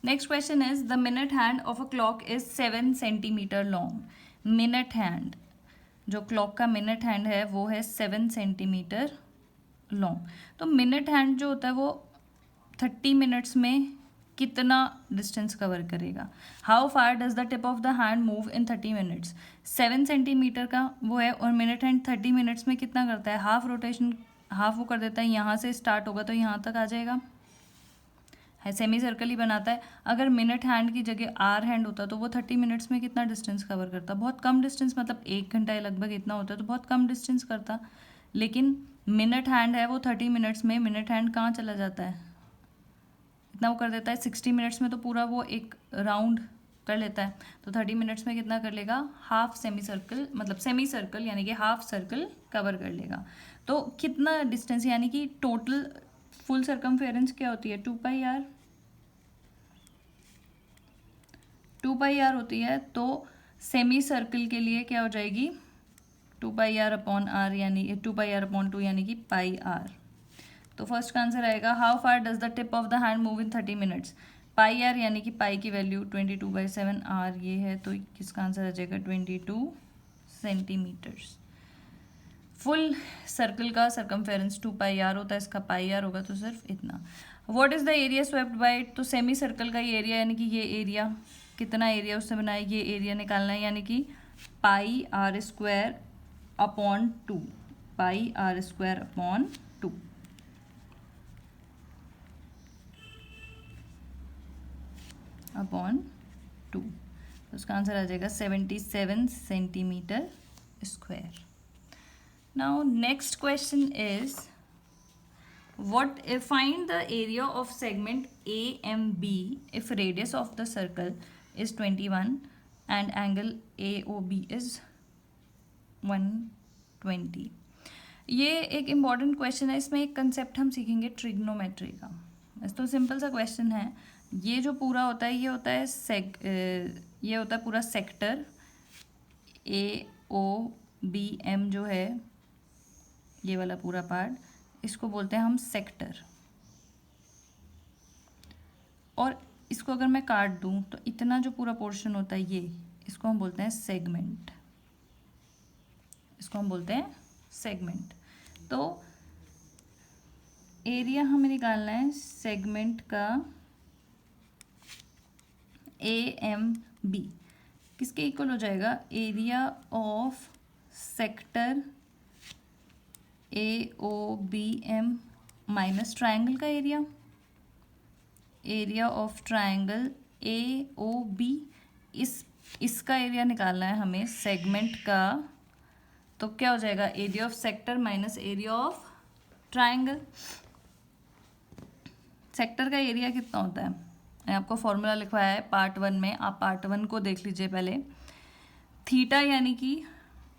Next question is the minute hand of a clock is 7 centimetre long. Minute hand, जो clock का minute hand है वो है 7 centimetre long. तो minute hand जो होता है वो 30 मिनट्स में कितना डिस्टेंस कवर करेगा? How far does the tip of the hand move in 30 minutes? 7 centimetre का वो है और मिनट हैंड 30 मिनट्स में कितना करता है? हाफ रोटेशन, हाफ वो कर देता है, यहाँ से स्टार्ट होगा तो यहाँ तक आ जाएगा, है सेमी सर्कल ही बनाता है। अगर मिनट हैंड की जगह आर हैंड होता तो वो 30 मिनट्स में कितना डिस्टेंस कवर करता? बहुत कम डिस्टेंस, मतलब 1 घंटा या लगभग इतना होता है, तो बहुत कम डिस्टेंस करता। लेकिन मिनट हैंड है वो 30 मिनट्स में, मिनट हैंड कहाँ चला जाता है? इतना वो कर देता है 60 मिनट्स में, तो पूरा वो एक राउंड कर लेता है। तो 30 मिनट्स में कितना कर लेगा? हाफ सेमी सर्कल, मतलब सेमी सर्कल यानी कि हाफ सर्कल कवर कर लेगा। तो कितना डिस्टेंस, यानी कि टोटल फुल सर्कमफेरेंस क्या होती है? 2πr, 2πr होती है। तो सेमी सर्कल के लिए क्या हो जाएगी? 2πr/r यानी 2πr/2 यानी कि πr। तो फर्स्ट का आंसर आएगा how far does the tip of the hand move in 30 minutes? πr यानी कि पाई की वैल्यू 22/7 r ये है, तो किसका आंसर आ जाएगा? 22 सेंटीमीटर्स। फुल सर्कल का सर्कमफेरेंस 2πr होता है, इसका πr होगा तो सिर्फ इतना। What is the area swept by? तो सेमी सर्कल का ये एरिया, यानी कि ये एरिया, कितना एरिया उससे बना है, ये एरिया निकालना है, यानी कि πr² πr²/2 अपॉन 2। तो उसका आंसर आ जाएगा 77 centimetre square. Now next question is what find the area of segment AMB if radius of the circle is 21 and angle AOB is 120। ये एक इम्पॉर्टेंट क्वेश्चन है। इसमें एक कंसेप्ट हम सीखेंगे ट्रिग्नोमेट्री का। तो सिंपल सा क्वेश्चन है। ये जो पूरा होता है ये होता है ये होता है पूरा सेक्टर AOBM जो है, ये वाला पूरा पार्ट, इसको बोलते हैं हम सेक्टर। और इसको अगर मैं काट दूं तो इतना जो पूरा पोर्शन होता है ये, इसको हम बोलते हैं सेगमेंट, इसको हम बोलते हैं सेगमेंट। तो एरिया हमें निकालना है सेगमेंट का AMB, किसके इक्वल हो जाएगा? Area of sector AOBM minus triangle का area, area of triangle AOB। इसका एरिया निकालना है हमें सेगमेंट का, तो क्या हो जाएगा? Area of sector minus area of triangle. Sector का एरिया कितना होता है? मैंने आपको फॉर्मूला लिखवाया है पार्ट 1 में, आप पार्ट 1 को देख लीजिए पहले। थीटा यानी कि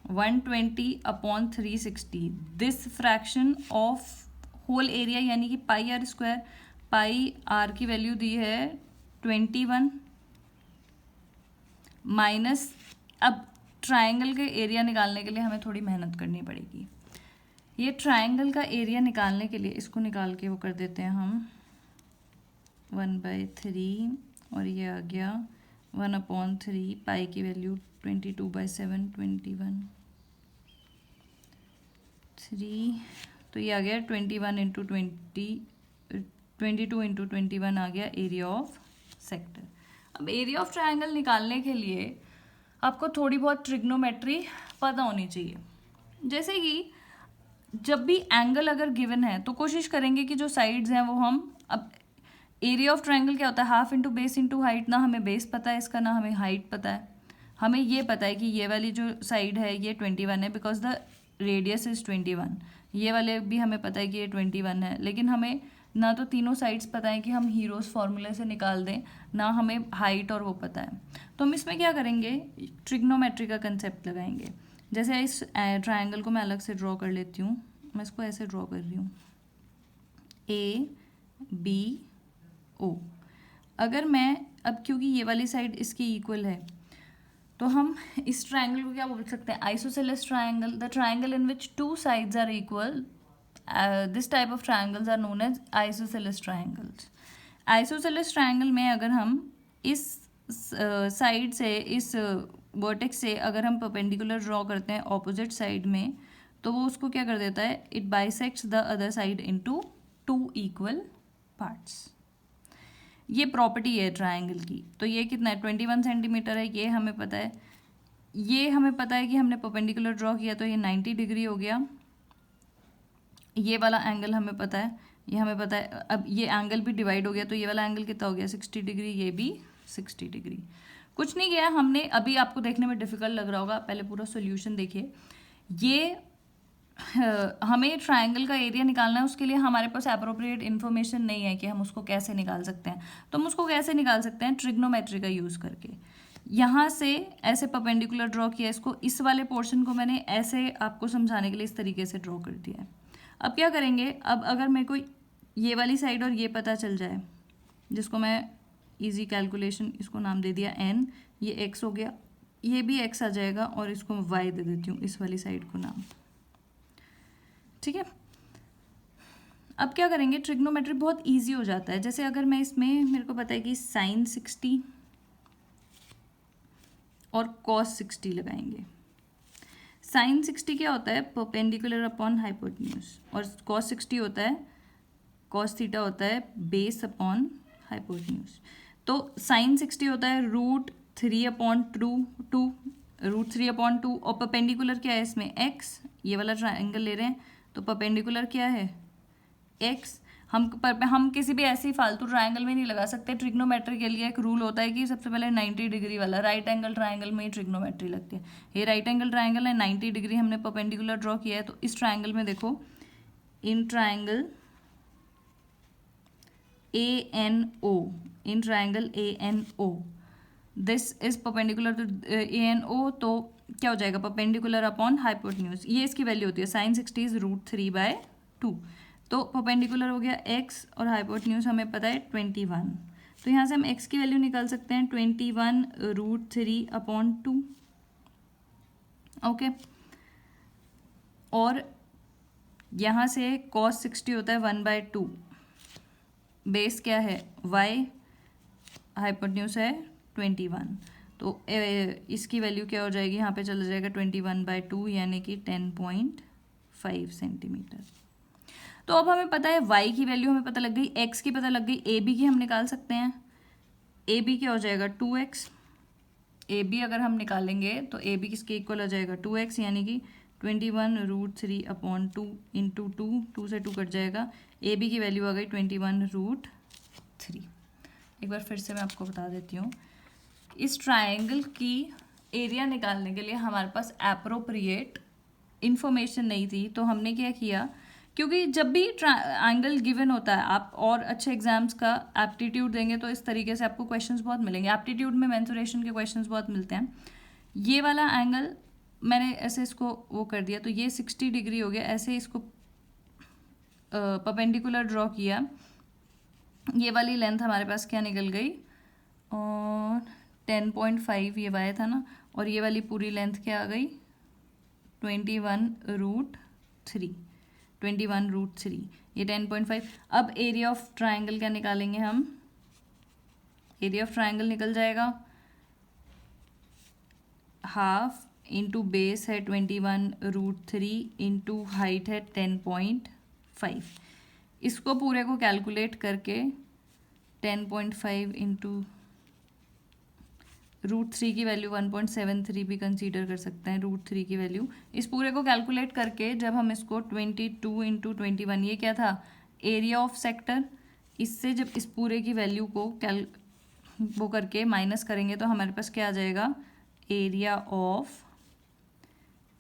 120/360, this fraction of whole area यानी कि πr², πr की वैल्यू दी है 21 माइनस, अब ट्राइंगल के एरिया निकालने के लिए हमें थोड़ी मेहनत करनी पड़ेगी। ये ट्राइंगल का एरिया निकालने के लिए इसको निकाल के वो कर देते हैं हम 1/3, और ये आ गया 1/3, पाई की वैल्यू 22/7, 21 3, तो ये आ गया 21 × 20, 22 × 21 आ गया एरिया ऑफ सेक्टर। अब एरिया ऑफ ट्राइंगल निकालने के लिए आपको थोड़ी बहुत ट्रिग्नोमेट्री पता होनी चाहिए। जैसे कि जब भी एंगल अगर गिवन है तो कोशिश करेंगे कि जो साइड्स हैं वो हम, अब एरिया ऑफ ट्राइंगल क्या होता है? Half into base into height. ना हमें बेस पता है इसका, ना हमें हाइट पता है। हमें ये पता है कि ये वाली जो साइड है ये 21 है बिकॉज द रेडियस इज 21। ये वाले भी हमें पता है कि ये 21 है, लेकिन हमें ना तो तीनों साइड्स पता है कि हम हीरोज फॉर्मूले से निकाल दें, ना हमें हाइट और वो पता है। तो हम इसमें क्या करेंगे? ट्रिग्नोमेट्री का कंसेप्ट लगाएंगे। जैसे इस ट्राइंगल को मैं अलग से ड्रॉ कर लेती हूँ, मैं इसको ऐसे ड्रॉ कर रही हूँ ABO। अगर मैं अब, क्योंकि ये वाली साइड इसकी इक्वल है, तो हम इस ट्राइंगल को क्या बोल सकते हैं? Isosceles triangle. The triangle in which 2 sides are equal, this type of triangles are known as isosceles triangles. Isosceles triangle में अगर हम इस साइड से, इस वर्टेक्स से अगर हम परपेंडिकुलर ड्रॉ करते हैं ऑपोजिट साइड में, तो वो उसको क्या कर देता है, it bisects the other side into 2 equal parts. ये प्रॉपर्टी है ट्रायंगल की। तो ये कितना है, 21 सेंटीमीटर है, ये हमें पता है। ये हमें पता है कि हमने परपेंडिकुलर ड्रॉ किया तो ये 90 डिग्री हो गया। ये वाला एंगल हमें पता है, ये हमें पता है। अब ये एंगल भी डिवाइड हो गया, तो ये वाला एंगल कितना हो गया, 60 डिग्री, ये भी 60 डिग्री। कुछ नहीं किया हमने, अभी आपको देखने में डिफिकल्ट लग रहा होगा, पहले पूरा सोल्यूशन देखिए। ये हमें ट्रायंगल का एरिया निकालना है, उसके लिए हमारे पास एप्रोप्रिएट इन्फॉर्मेशन नहीं है कि हम उसको कैसे निकाल सकते हैं। तो हम उसको कैसे निकाल सकते हैं, ट्रिग्नोमेट्री का यूज़ करके। यहाँ से ऐसे परपेंडिकुलर ड्रॉ किया, इसको, इस वाले पोर्शन को मैंने ऐसे आपको समझाने के लिए इस तरीके से ड्रॉ कर दिया है। अब क्या करेंगे, अब अगर मेरे को ये वाली साइड और ये पता चल जाए, जिसको मैं इजी कैलकुलेशन इसको नाम दे दिया n, ये x हो गया, ये भी x आ जाएगा, और इसको y दे देती हूँ, इस वाली साइड को नाम। ठीक है, अब क्या करेंगे, ट्रिग्नोमेट्री बहुत इजी हो जाता है। जैसे अगर मैं इसमें, मेरे को पता है कि sin 60 और cos 60 लगाएंगे। sin 60 क्या होता है, परपेंडिकुलर अपॉन हाइपोटेन्यूज, और cos 60 होता है, cos थीटा होता है बेस अपॉन हाइपोटेन्यूज। तो sin 60 होता है √3/2, √3/2, और परपेंडिकुलर क्या है इसमें, x। ये वाला ट्रायंगल ले रहे हैं तो परपेंडिकुलर क्या है, x। हम किसी भी ऐसी फालतू ट्रायंगल में नहीं लगा सकते। ट्रिग्नोमेट्री के लिए एक रूल होता है कि सबसे पहले 90 डिग्री वाला, राइट एंगल ट्रायंगल में ही ट्रिग्नोमेट्री लगती है। ये राइट एंगल ट्रायंगल है, 90 डिग्री हमने परपेंडिकुलर ड्रॉ किया है। तो इस ट्रायंगल में देखो, in triangle ANO, in triangle ANO, this is perpendicular to ANO, तो क्या हो जाएगा, परपेंडिकुलर अपॉन हाइपोटेन्यूज। ये इसकी वैल्यू होती है, sin 60 इज √3/2। तो परपेंडिकुलर हो गया x, और हाइपोटेन्यूज हमें पता है 21। तो यहाँ से हम x की वैल्यू निकाल सकते हैं 21 √3/2। ओके, और यहाँ से cos 60 होता है 1/2, बेस क्या है y, हाइपोटेन्यूज है 21। तो इसकी वैल्यू क्या हो जाएगी, यहाँ पे चला जाएगा 21/2, यानी कि 10.5 सेंटीमीटर। तो अब हमें पता है y की वैल्यू हमें पता लग गई, x की पता लग गई, AB की हम निकाल सकते हैं। AB क्या हो जाएगा 2x, AB अगर हम निकालेंगे तो AB किसके इक्वल हो जाएगा 2x, यानी कि 21 √3/2 इंटू 2 से 2 कट जाएगा। AB की वैल्यू आ गई 21 √3। एक बार फिर से मैं आपको बता देती हूँ, इस ट्रायंगल की एरिया निकालने के लिए हमारे पास एप्रोप्रिएट इन्फॉर्मेशन नहीं थी। तो हमने क्या किया, क्योंकि जब भी एंगल गिवन होता है, आप और अच्छे एग्जाम्स का एप्टीट्यूड देंगे तो इस तरीके से आपको क्वेश्चंस बहुत मिलेंगे। एप्टीट्यूड में मेंसुरेशन के क्वेश्चंस बहुत मिलते हैं। ये वाला एंगल मैंने ऐसे इसको वो कर दिया, तो ये 60 डिग्री हो गया। ऐसे इसको परपेंडिकुलर ड्रॉ किया, ये वाली लेंथ हमारे पास क्या निकल गई, और 10.5 ये वाई था ना, और ये वाली पूरी लेंथ क्या आ गई 21 √3, ये 10.5। अब एरिया ऑफ ट्रायंगल क्या निकालेंगे हम, एरिया ऑफ ट्रायंगल निकल जाएगा हाफ इंटू बेस है 21 √3 इंटू हाइट है 10.5। इसको पूरे को कैलकुलेट करके 10.5 इंटू √3 की वैल्यू 1.73 भी कंसीडर कर सकते हैं। √3 की वैल्यू, इस पूरे को कैलकुलेट करके जब हम इसको 22 इंटू 21, ये क्या था एरिया ऑफ सेक्टर, इससे जब इस पूरे की वैल्यू को वो करके माइनस करेंगे तो हमारे पास क्या आ जाएगा, area of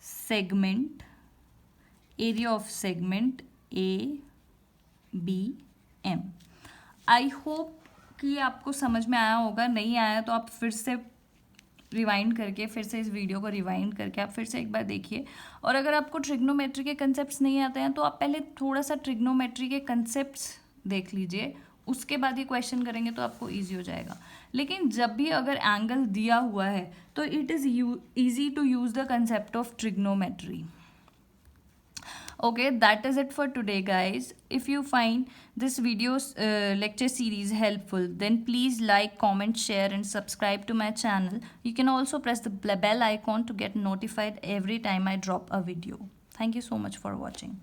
segment, area of segment ABM। I hope कि आपको समझ में आया होगा। नहीं आया तो आप फिर से रिवाइंड करके, फिर से इस वीडियो को रिवाइंड करके आप फिर से एक बार देखिए। और अगर आपको ट्रिग्नोमेट्री के कंसेप्ट्स नहीं आते हैं तो आप पहले थोड़ा सा ट्रिग्नोमेट्री के कंसेप्ट्स देख लीजिए, उसके बाद ये क्वेश्चन करेंगे तो आपको ईजी हो जाएगा। लेकिन जब भी अगर एंगल दिया हुआ है तो it is easy to use the concept of trigonometry. Okay, that is it for today, guys. If you find this video's lecture series helpful, then please like, comment, share, and subscribe to my channel. You can also press the bell icon to get notified every time I drop a video. Thank you so much for watching.